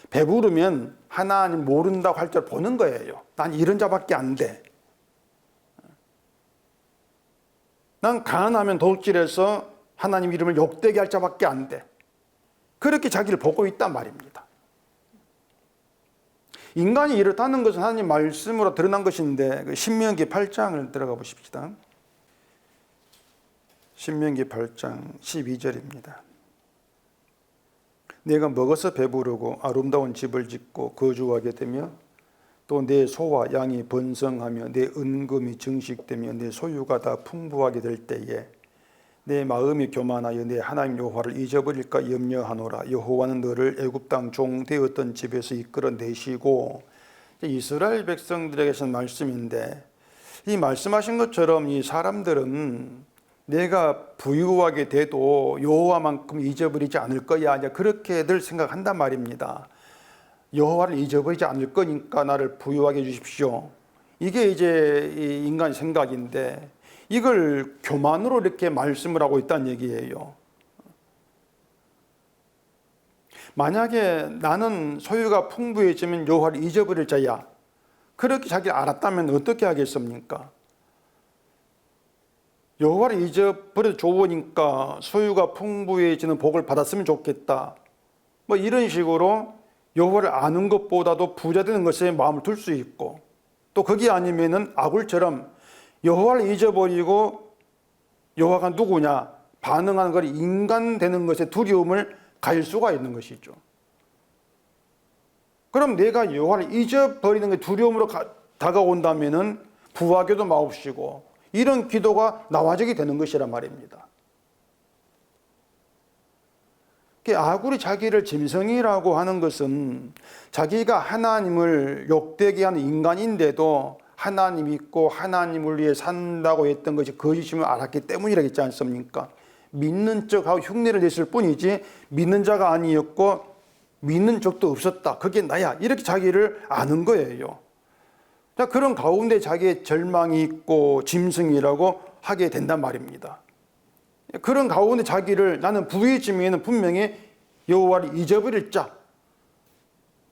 배부르면 하나님 모른다고 할 줄 보는 거예요. 난 이런 자밖에 안 돼. 난 가난하면 도둑질해서 하나님 이름을 욕되게 할 자밖에 안 돼. 그렇게 자기를 보고 있단 말입니다. 인간이 이렇다는 것은 하나님 말씀으로 드러난 것인데 신명기 8장을 들어가 보십시다. 신명기 8장 12절입니다. 내가 먹어서 배부르고 아름다운 집을 짓고 거주하게 되며 또 내 소와 양이 번성하며 내 은금이 증식되며 내 소유가 다 풍부하게 될 때에 내 마음이 교만하여 내 하나님 여호와를 잊어버릴까 염려하노라. 여호와는 너를 애굽 땅 종 되었던 집에서 이끌어내시고, 이스라엘 백성들에게 하신 말씀인데, 이 말씀하신 것처럼 이 사람들은 내가 부유하게 돼도 여호와만큼 잊어버리지 않을 거야, 그렇게들 생각한단 말입니다. 여호와를 잊어버리지 않을 거니까 나를 부유하게 해주십시오. 이게 이제 인간의 생각인데, 이걸 교만으로 이렇게 말씀을 하고 있다는 얘기예요. 만약에 나는 소유가 풍부해지면 여호와를 잊어버릴 자야, 그렇게 자기를 알았다면 어떻게 하겠습니까? 여호와를 잊어버려도 좋으니까 소유가 풍부해지는 복을 받았으면 좋겠다, 뭐 이런 식으로 여호와를 아는 것보다도 부자 되는 것에 마음을 둘 수 있고, 또 그게 아니면은 아굴처럼 여호와를 잊어버리고 여호와가 누구냐 반응하는 걸 인간 되는 것에 두려움을 가질 수가 있는 것이죠. 그럼 내가 여호와를 잊어버리는 게 두려움으로 다가온다면은 부하기도 마옵시고 이런 기도가 나와지게 되는 것이란 말입니다. 아굴이 자기를 짐승이라고 하는 것은 자기가 하나님을 욕되게 하는 인간인데도 하나님 믿고 하나님을 위해 산다고 했던 것이 거짓임을 알았기 때문이라고 했지 않습니까? 믿는 척하고 흉내를 냈을 뿐이지 믿는 자가 아니었고 믿는 적도 없었다, 그게 나야, 이렇게 자기를 아는 거예요. 자, 그런 가운데 자기의 절망이 있고 짐승이라고 하게 된단 말입니다. 그런 가운데 자기를 나는 부유해지면 분명히 여호와를 잊어버릴 자,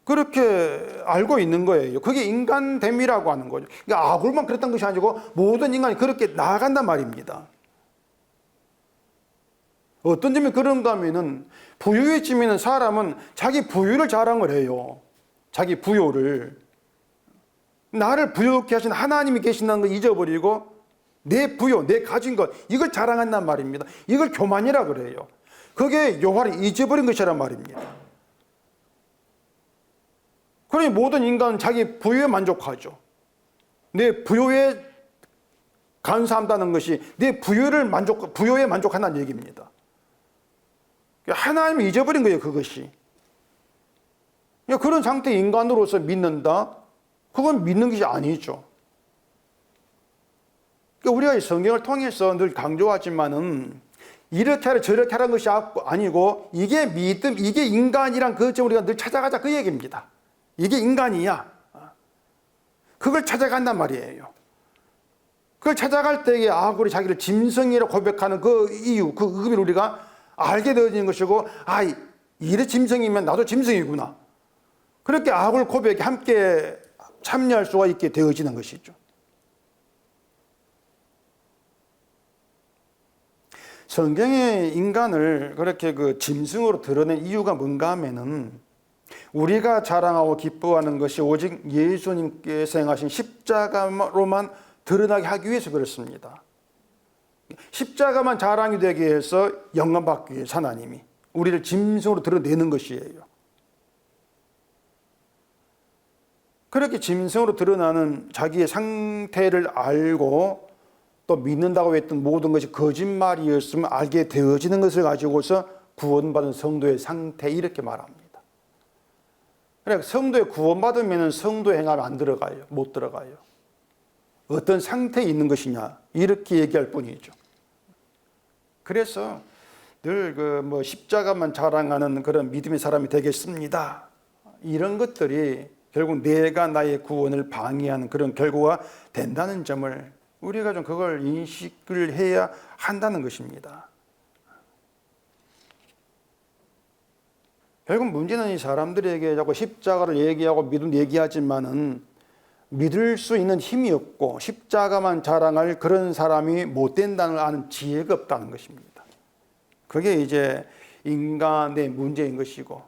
그렇게 알고 있는 거예요. 그게 인간됨이라고 하는 거죠. 그러니까 아굴만 그랬던 것이 아니고 모든 인간이 그렇게 나아간단 말입니다. 어떤 점이 그런가 하면은 부유해지면 사람은 자기 부유를 자랑을 해요. 자기 부유를. 나를 부유케 하신 하나님이 계신다는 걸 잊어버리고 내 부유, 내 가진 것, 이걸 자랑한단 말입니다. 이걸 교만이라 그래요. 그게 여호와를 잊어버린 것이란 말입니다. 그러니 모든 인간은 자기 부유에 만족하죠. 내 부유에 감사한다는 것이 내 부유에 만족한다는 얘기입니다. 하나님을 잊어버린 거예요, 그것이. 그런 상태의 인간으로서 믿는다? 그건 믿는 것이 아니죠. 우리가 성경을 통해서 늘 강조하지만은 이렇게 하라 저렇게 하라는 것이 아니고 이게 믿음, 이게 인간이란 그 점 우리가 늘 찾아가자, 그 얘기입니다. 이게 인간이야. 그걸 찾아간단 말이에요. 그걸 찾아갈 때에 아굴이 자기를 짐승이라고 고백하는 그 이유, 그 의미를 우리가 알게 되어지는 것이고, 이래 짐승이면 나도 짐승이구나, 그렇게 아굴 고백에 함께 참여할 수가 있게 되어지는 것이죠. 성경의 인간을 그렇게 그 짐승으로 드러낸 이유가 뭔가 하면은 우리가 자랑하고 기뻐하는 것이 오직 예수님께서 행하신 십자가로만 드러나게 하기 위해서 그렇습니다. 십자가만 자랑이 되게 해서 영광받기 위해서 하나님이 우리를 짐승으로 드러내는 것이에요. 그렇게 짐승으로 드러나는 자기의 상태를 알고 또 믿는다고 했던 모든 것이 거짓말이었으면 알게 되어지는 것을 가지고서 구원받은 성도의 상태, 이렇게 말합니다. 그러니까 성도의 구원받으면 성도의 행함이 안 들어가요. 못 들어가요. 어떤 상태에 있는 것이냐, 이렇게 얘기할 뿐이죠. 그래서 늘 십자가만 자랑하는 그런 믿음의 사람이 되겠습니다. 이런 것들이 결국 내가 나의 구원을 방해하는 그런 결과가 된다는 점을 우리가 좀 그걸 인식을 해야 한다는 것입니다. 결국 문제는 이 사람들에게 자꾸 십자가를 얘기하고 믿음 얘기하지만은 믿을 수 있는 힘이 없고 십자가만 자랑할 그런 사람이 못 된다는 아는 지혜가 없다는 것입니다. 그게 이제 인간의 문제인 것이고,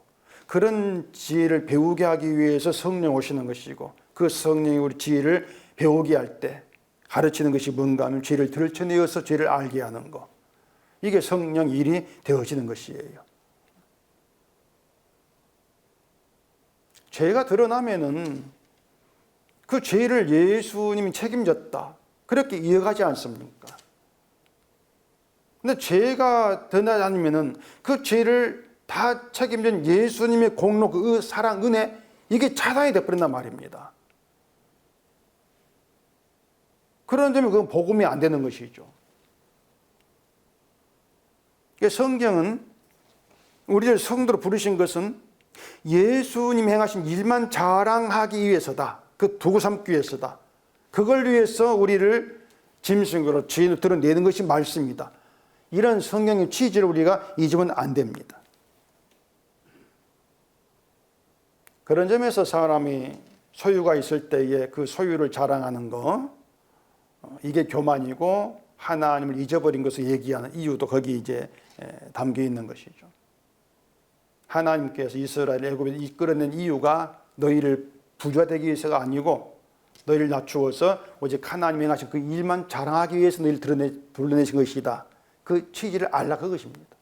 그런 지혜를 배우게 하기 위해서 성령 오시는 것이고, 그 성령이 우리 지혜를 배우게 할 때 가르치는 것이 뭔가 하면 죄를 들춰내어서 죄를 알게 하는 것, 이게 성령 일이 되어지는 것이에요. 죄가 드러나면은 그 죄를 예수님이 책임졌다, 그렇게 이어가지 않습니까? 근데 죄가 드러나지 않으면은 그 죄를 다 책임진 예수님의 공로, 그 사랑, 은혜, 이게 차단이 되어버린단 말입니다. 그런 점이 그건 복음이 안 되는 것이죠. 성경은 우리를 성도로 부르신 것은 예수님이 행하신 일만 자랑하기 위해서다. 그 도구 삼기 위해서다. 그걸 위해서 우리를 짐승으로 죄인으로 드러내는 것이 말씀이다. 이런 성경의 취지를 우리가 잊으면 안 됩니다. 그런 점에서 사람이 소유가 있을 때에 그 소유를 자랑하는 거, 이게 교만이고 하나님을 잊어버린 것을 얘기하는 이유도 거기 이제 담겨 있는 것이죠. 하나님께서 이스라엘 애굽에 이끌어낸 이유가 너희를 부자가 되기 위해서가 아니고 너희를 낮추어서 오직 하나님이 행하신 그 일만 자랑하기 위해서 너희를 불러내신 것이다. 그 취지를 알라, 그것입니다.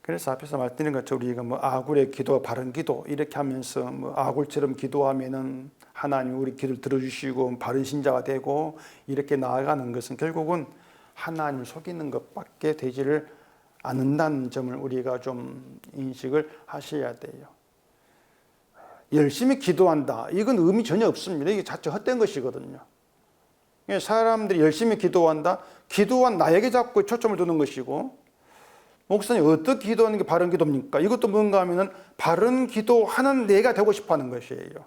그래서 앞에서 말씀드린 것처럼 우리가 아굴의 기도, 바른 기도 이렇게 하면서 아굴처럼 기도하면은 하나님 우리 기도를 들어주시고 바른 신자가 되고 이렇게 나아가는 것은 결국은 하나님을 속이는 것밖에 되지를 않는다는 점을 우리가 좀 인식을 하셔야 돼요. 열심히 기도한다, 이건 의미 전혀 없습니다. 이게 자체 헛된 것이거든요. 사람들이 열심히 기도한다, 기도한 나에게 자꾸 초점을 두는 것이고, 목사님 어떻게 기도하는 게 바른 기도입니까? 이것도 뭔가 하면은 바른 기도하는 내가 되고 싶어 하는 것이에요.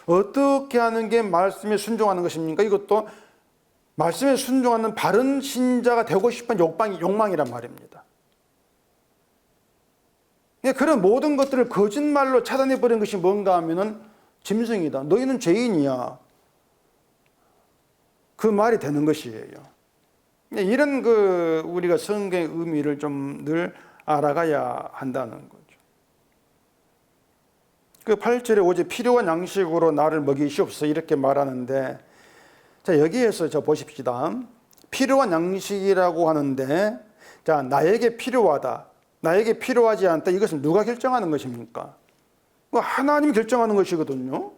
어떻게 하는 게 말씀에 순종하는 것입니까? 이것도 말씀에 순종하는 바른 신자가 되고 싶은 욕망이란 말입니다. 그런 모든 것들을 거짓말로 차단해버린 것이 뭔가 하면은 짐승이다, 너희는 죄인이야, 그 말이 되는 것이에요. 이런 우리가 성경의 의미를 좀 늘 알아가야 한다는 거죠. 그 8절에 오직 필요한 양식으로 나를 먹이시옵소서 이렇게 말하는데, 자, 여기에서 보십시다. 필요한 양식이라고 하는데, 자, 나에게 필요하다, 나에게 필요하지 않다, 이것은 누가 결정하는 것입니까? 하나님이 결정하는 것이거든요.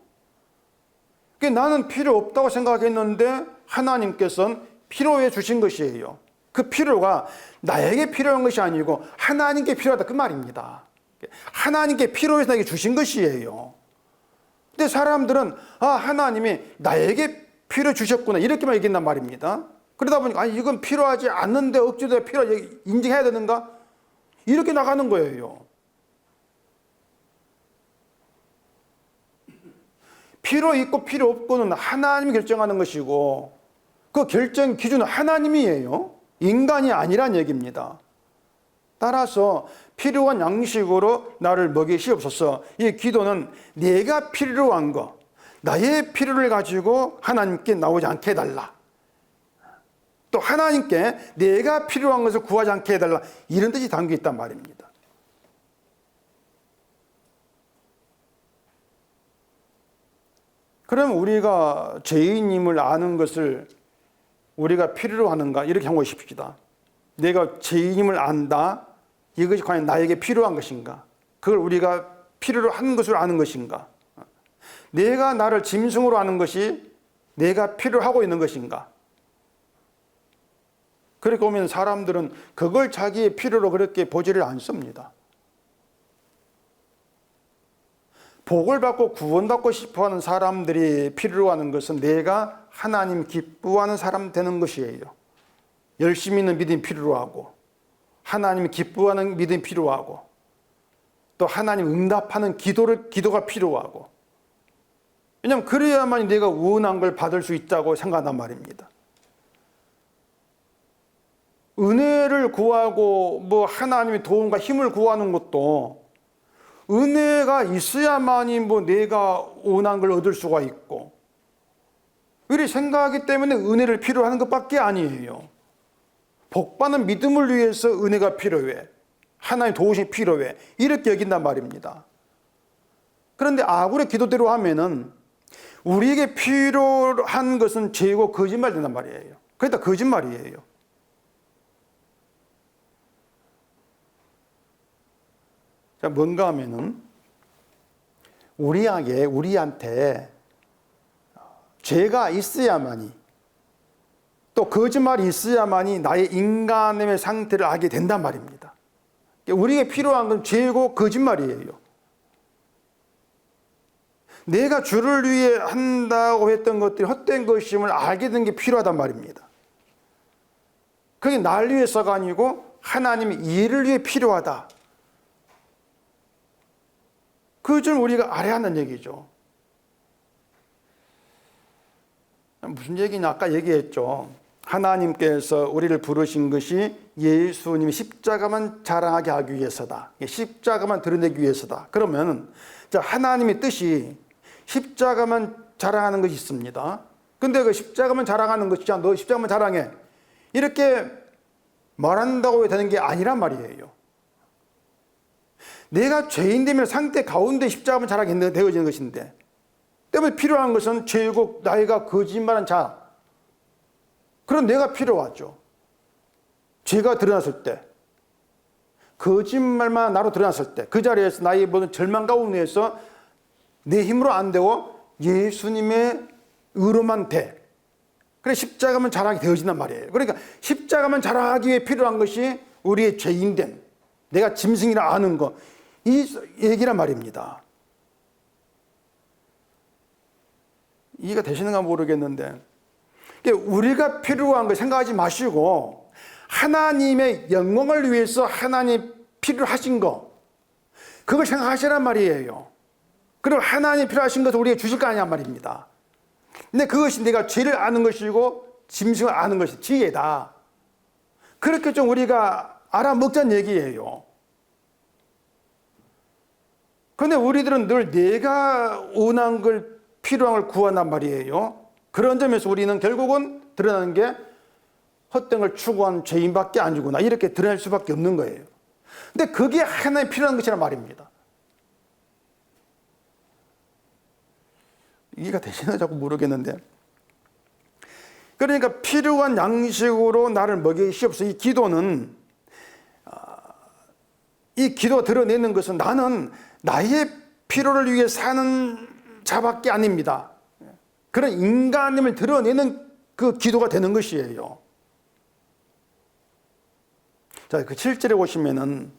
나는 필요 없다고 생각했는데 하나님께서는 필요해 주신 것이에요. 그 필요가 나에게 필요한 것이 아니고 하나님께 필요하다, 그 말입니다. 하나님께 필요해서 나에게 주신 것이에요. 근데 사람들은 하나님이 나에게 필요해 주셨구나, 이렇게만 얘기한단 말입니다. 그러다 보니까 이건 필요하지 않는데 억지로 필요하게 인정해야 되는가, 이렇게 나가는 거예요. 필요 있고 필요 없고는 하나님이 결정하는 것이고, 그 결정 기준은 하나님이에요. 인간이 아니란 얘기입니다. 따라서 필요한 양식으로 나를 먹이시옵소서, 이 기도는 내가 필요한 거, 나의 필요를 가지고 하나님께 나오지 않게 해달라, 또 하나님께 내가 필요한 것을 구하지 않게 해달라, 이런 뜻이 담겨 있단 말입니다. 그럼 우리가 죄인임을 아는 것을 우리가 필요로 하는가, 이렇게 한번 보십시다. 내가 죄인임을 안다, 이것이 과연 나에게 필요한 것인가, 그걸 우리가 필요로 하는 것을 아는 것인가, 내가 나를 짐승으로 아는 것이 내가 필요하고 있는 것인가. 그렇게 보면 사람들은 그걸 자기의 필요로 그렇게 보지를 않습니다. 복을 받고 구원받고 싶어하는 사람들이 필요로 하는 것은 내가 하나님 기뻐하는 사람 되는 것이에요. 열심히 있는 믿음이 필요로 하고, 하나님 기뻐하는 믿음이 필요하고, 또 하나님 응답하는 기도가 필요하고. 왜냐하면 그래야만 내가 원한 걸 받을 수 있다고 생각한단 말입니다. 은혜를 구하고 뭐 하나님의 도움과 힘을 구하는 것도 은혜가 있어야만이 뭐 내가 원한 걸 얻을 수가 있고, 이렇게 생각하기 때문에 은혜를 필요하는 것밖에 아니에요. 복받는 믿음을 위해서 은혜가 필요해, 하나님 도우심이 필요해, 이렇게 여긴단 말입니다. 그런데 아굴의 기도대로 하면은 우리에게 필요한 것은 죄고 거짓말 된단 말이에요. 그러니까 거짓말이에요. 자, 뭔가 하면은 우리한테 죄가 있어야만이, 또 거짓말이 있어야만이 나의 인간의 상태를 알게 된단 말입니다. 우리에게 필요한 건 죄고 거짓말이에요. 내가 주를 위해 한다고 했던 것들이 헛된 것임을 알게 된 게 필요하단 말입니다. 그게 날 위해서가 아니고 하나님의 일을 위해 필요하다. 그 점 우리가 알아야 한다는 얘기죠. 무슨 얘기냐, 아까 얘기했죠. 하나님께서 우리를 부르신 것이 예수님이 십자가만 자랑하게 하기 위해서다. 십자가만 드러내기 위해서다. 그러면 하나님의 뜻이 십자가만 자랑하는 것이 있습니다. 근데 그 십자가만 자랑하는 것이 너 십자가만 자랑해, 이렇게 말한다고 되는 게 아니란 말이에요. 내가 죄인되면 상태 가운데 십자가만 자랑해 되어지는 것인데, 때문에 필요한 것은 죄고 나이가 거짓말한 자, 그런 내가 필요하죠. 죄가 드러났을 때, 거짓말만 나로 드러났을 때, 그 자리에서 나의 모든 절망 가운데에서 내 힘으로 안 되고 예수님의 의로만 돼. 그래 십자가만 자랑하게 되어진단 말이에요. 그러니까 십자가만 자랑하기 위해 필요한 것이 우리의 죄인됨, 내가 짐승이라 아는 것, 이 얘기란 말입니다. 이해가 되시는가 모르겠는데, 우리가 필요한 걸 생각하지 마시고 하나님의 영광을 위해서 하나님 필요하신 거, 그걸 생각하시란 말이에요. 그럼 하나님 필요하신 것을 우리에게 주실 거 아니란 말입니다. 근데 그것이 내가 죄를 아는 것이고 짐승을 아는 것이 지혜다. 그렇게 좀 우리가 알아먹자는 얘기예요. 그런데 우리들은 늘 내가 원한 걸, 필요한 걸 구한단 말이에요. 그런 점에서 우리는 결국은 드러나는 게 헛된 걸 추구한 죄인밖에 아니구나, 이렇게 드러낼 수밖에 없는 거예요. 근데 그게 하나님 필요한 것이란 말입니다. 이해가 되시나 자꾸 모르겠는데, 그러니까 필요한 양식으로 나를 먹이시옵소서. 이 기도는, 이 기도가 드러내는 것은 나는 나의 필요를 위해 사는 자밖에 아닙니다. 그런 인간임을 드러내는 그 기도가 되는 것이에요. 자, 그 7절에 보시면은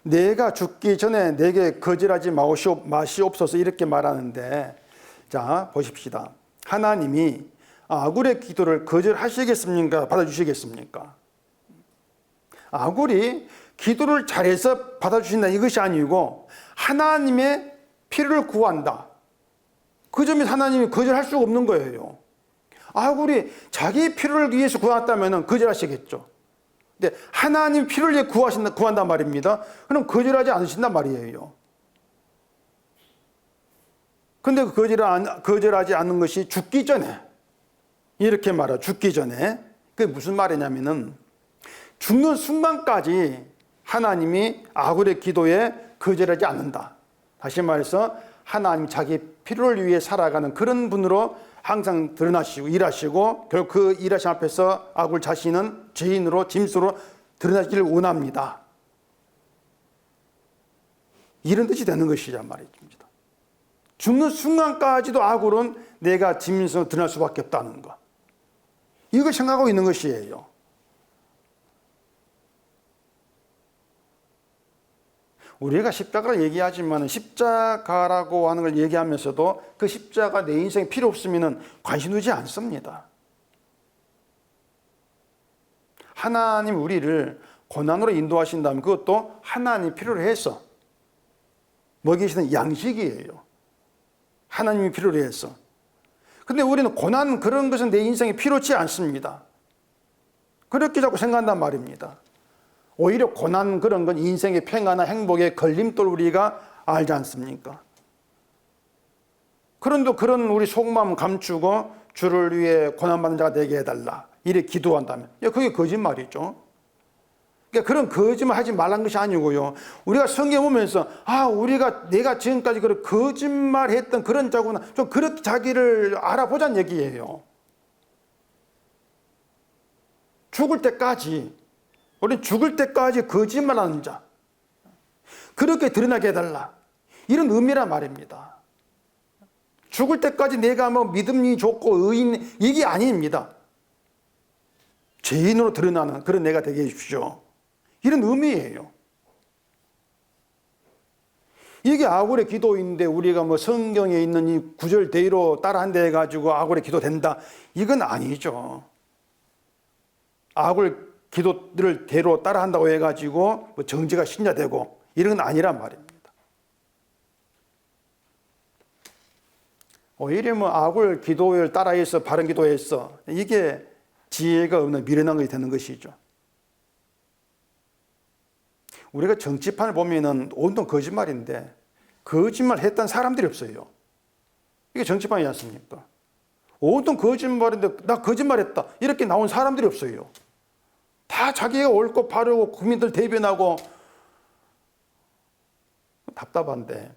내가 죽기 전에 내게 거절하지 마시옵소서, 이렇게 말하는데, 자, 보십시다. 하나님이 아굴의 기도를 거절하시겠습니까? 받아주시겠습니까? 아굴이 기도를 잘해서 받아주신다, 이것이 아니고 하나님의 필요를 구한다. 그 점에서 하나님이 거절할 수가 없는 거예요. 아굴이 자기 필요를 위해서 구했다면 거절하시겠죠. 근데 하나님 필요를 위해 구한단 말입니다. 그럼 거절하지 않으신단 말이에요. 근데 거절하지 않는 것이 죽기 전에, 이렇게 말하죠. 죽기 전에. 그게 무슨 말이냐면은 죽는 순간까지 하나님이 아굴의 기도에 거절하지 않는다. 다시 말해서 하나님 자기 필요를 위해 살아가는 그런 분으로 항상 드러나시고 일하시고, 결국 그 일하심 앞에서 아굴 자신은 죄인으로, 짐수로 드러나기를 원합니다. 이런 뜻이 되는 것이란 말입니다. 죽는 순간까지도 아굴은 내가 짐승으로 드러날 수밖에 없다는 것, 이걸 생각하고 있는 것이에요. 우리가 십자가를 얘기하지만 십자가라고 하는 걸 얘기하면서도 그 십자가 내 인생에 필요 없으면 관심 두지 않습니다. 하나님 우리를 고난으로 인도하신다면 그것도 하나님이 필요로 해서 먹이시는 양식이에요. 하나님이 필요로 해서. 근데 우리는 고난 그런 것은 내 인생에 필요치 않습니다. 그렇게 자꾸 생각한단 말입니다. 오히려 고난 그런 건 인생의 평안과 행복의 걸림돌 우리가 알지 않습니까? 그런데 그런 우리 속마음 감추고 주를 위해 고난받는 자가 되게 해달라 이렇게 기도한다면 그게 거짓말이죠. 그러니까 그런 거짓말 하지 말라는 것이 아니고요. 우리가 성경 보면서 내가 지금까지 그런 거짓말했던 그런 자구나 좀 그렇게 자기를 알아보자는 얘기예요. 죽을 때까지 우리 죽을 때까지 거짓말하는 자 그렇게 드러나게 해달라 이런 의미란 말입니다. 죽을 때까지 내가 뭐 믿음이 좋고 의인 이게 아닙니다. 죄인으로 드러나는 그런 내가 되게 해주십시오. 이런 의미예요. 이게 아굴의 기도인데 우리가 뭐 성경에 있는 이 구절대로 따라한다 해가지고 아굴의 기도 된다 이건 아니죠. 아굴 기도를 대로 따라한다고 해가지고 뭐 정죄가 신자되고 이런 건 아니란 말입니다. 오히려 뭐 아굴 기도를 따라해서 바른 기도했어 이게 지혜가 없는 미련한 것이 되는 것이죠. 우리가 정치판을 보면은 온통 거짓말인데 거짓말 했던 사람들이 없어요. 이게 정치판이지 않습니까? 온통 거짓말인데 나 거짓말했다 이렇게 나온 사람들이 없어요. 다 자기가 옳고 바르고 국민들 대변하고 답답한데.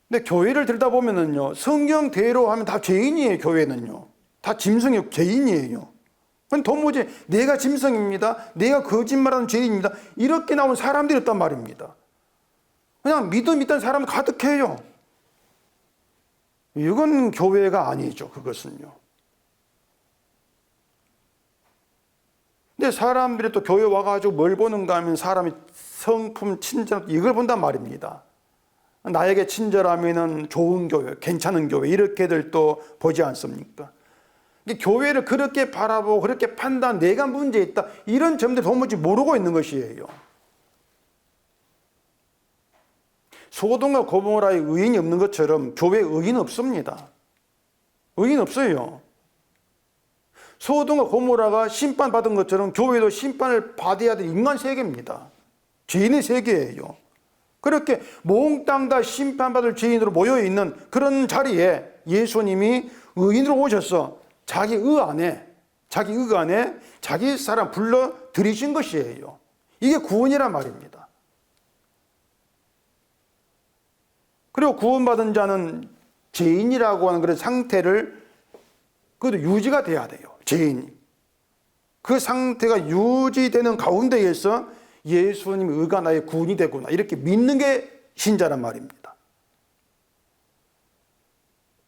근데 교회를 들여다보면은요 성경대로 하면 다 죄인이에요. 교회는요 다 짐승이 죄인이에요. 도무지 내가 짐승입니다. 내가 거짓말하는 죄인입니다. 이렇게 나온 사람들이 있단 말입니다. 그냥 믿음 있던 사람 가득해요. 이건 교회가 아니죠. 그것은요. 근데 사람들이 또 교회 와가지고 뭘 보는가 하면 사람이 성품, 친절 이걸 본단 말입니다. 나에게 친절하면 좋은 교회, 괜찮은 교회 이렇게들 또 보지 않습니까? 교회를 그렇게 바라보고 그렇게 판단, 내가 문제 있다 이런 점들 도무지 모르고 있는 것이에요. 소돔과 고모라에 의인이 없는 것처럼 교회에 의인 없습니다. 의인 없어요. 소돔과 고모라가 심판받은 것처럼 교회도 심판을 받아야 될 인간 세계입니다. 죄인의 세계예요. 그렇게 몽땅 다 심판받을 죄인으로 모여있는 그런 자리에 예수님이 의인으로 오셔서 자기 의 안에 자기 사람 불러 들이신 것이에요. 이게 구원이란 말입니다. 그리고 구원받은 자는 죄인이라고 하는 그런 상태를 그것도 유지가 돼야 돼요. 죄인이. 그 상태가 유지되는 가운데에서 예수님 의가 나의 구원이 되구나 이렇게 믿는 게 신자란 말입니다.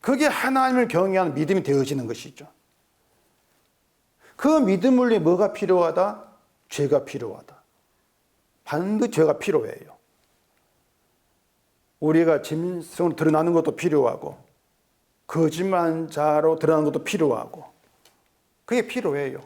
그게 하나님을 경외하는 믿음이 되어지는 것이죠. 그 믿음을 위해 뭐가 필요하다? 죄가 필요하다. 반드시 죄가 필요해요. 우리가 짐승으로 드러나는 것도 필요하고 거짓말한 자로 드러나는 것도 필요하고 그게 필요해요.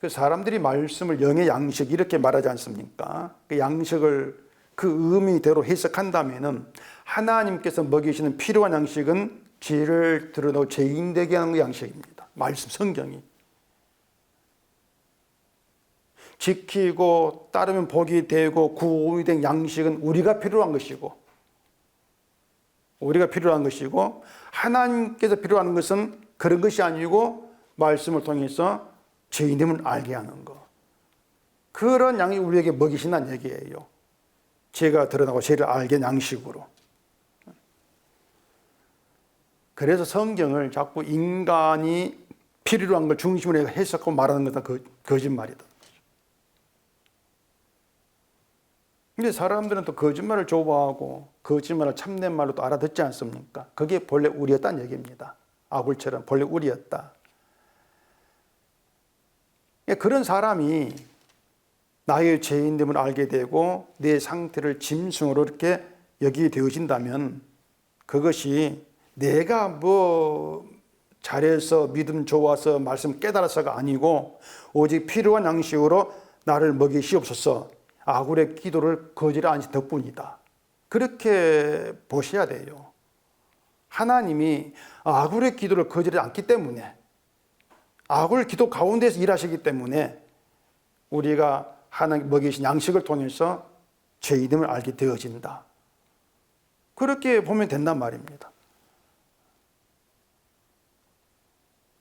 그 사람들이 말씀을 영의 양식 이렇게 말하지 않습니까? 그 양식을 그 의미대로 해석한다면은 하나님께서 먹이시는 필요한 양식은 죄를 드러내고 죄인되게 하는 양식입니다. 말씀 성경이. 지키고 따르면 복이 되고 구원이 된 양식은 우리가 필요한 것이고 하나님께서 필요한 것은 그런 것이 아니고 말씀을 통해서 죄인임을 알게 하는 것. 그런 양이 우리에게 먹이신다는 얘기예요. 죄가 드러나고 죄를 알게 한 양식으로. 그래서 성경을 자꾸 인간이 필요로 한 걸 중심으로 해석하고 말하는 것은 거짓말이다. 근데 사람들은 또 거짓말을 좋아하고 거짓말을 참된 말로 또 알아듣지 않습니까? 그게 본래 우리였다는 얘기입니다. 아굴처럼 본래 우리였다. 그런 사람이 나의 죄인됨을 알게 되고 내 상태를 짐승으로 이렇게 여기게 되어진다면 그것이 내가 뭐 잘해서 믿음 좋아서 말씀 깨달아서가 아니고 오직 필요한 양식으로 나를 먹이시옵소서, 아굴의 기도를 거절이 않으신 덕분이다. 그렇게 보셔야 돼요. 하나님이 아굴의 기도를 거절하지 않기 때문에, 아굴 기도 가운데서 일하시기 때문에 우리가 하나님 먹이신 양식을 통해서 죄인임을 알게 되어진다. 그렇게 보면 된단 말입니다.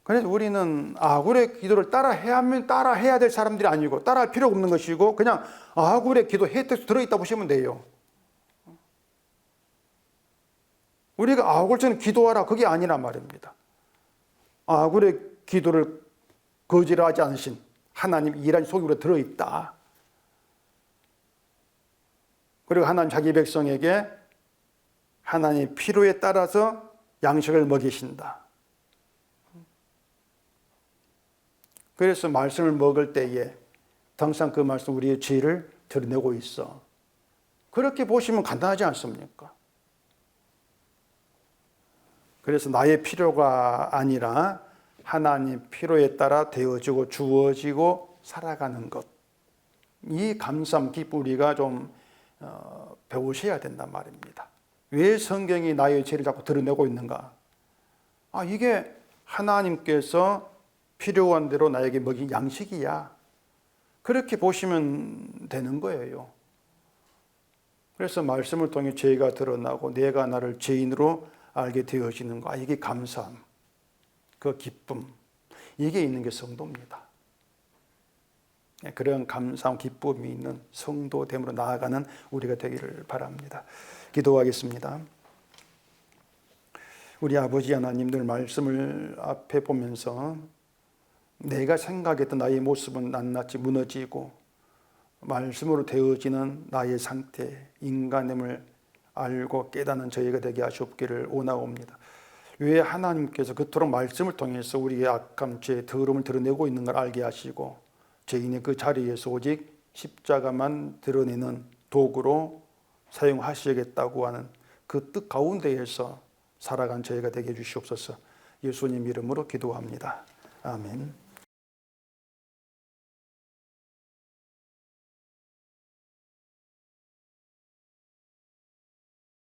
그래서 우리는 아굴의 기도를 따라 해야 될 사람들이 아니고 따라할 필요가 없는 것이고 그냥 아굴의 기도 혜택 들어있다 보시면 돼요. 우리가 아굴처럼 기도하라 그게 아니란 말입니다. 아굴의 기도를 거절하지 않으신 하나님 일한 속으로 들어있다. 그리고 하나님 자기 백성에게 하나님의 필요에 따라서 양식을 먹이신다. 그래서 말씀을 먹을 때에 항상 그 말씀 우리의 죄를 드러내고 있어. 그렇게 보시면 간단하지 않습니까? 그래서 나의 필요가 아니라 하나님 필요에 따라 되어지고 주어지고 살아가는 것. 이 감사함, 기쁨 우리가 좀 배우셔야 된단 말입니다. 왜 성경이 나의 죄를 자꾸 드러내고 있는가? 이게 하나님께서 필요한 대로 나에게 먹인 양식이야. 그렇게 보시면 되는 거예요. 그래서 말씀을 통해 죄가 드러나고 내가 나를 죄인으로 알게 되어지는 거. 이게 감사함, 그 기쁨, 이게 있는 게 성도입니다. 그런 감사함, 기쁨이 있는 성도됨으로 나아가는 우리가 되기를 바랍니다. 기도하겠습니다. 우리 아버지 하나님, 늘 말씀을 앞에 보면서 내가 생각했던 나의 모습은 낱낱이 무너지고 말씀으로 되어지는 나의 상태, 인간됨을 알고 깨닫는 저희가 되게 하시옵기를 원하옵니다. 왜 하나님께서 그토록 말씀을 통해서 우리의 악함, 죄, 더러움을 드러내고 있는 걸 알게 하시고 죄인의 그 자리에서 오직 십자가만 드러내는 도구로 사용하시겠다고 하는 그 뜻 가운데에서 살아간 저희가 되게 해주시옵소서. 예수님 이름으로 기도합니다. 아멘.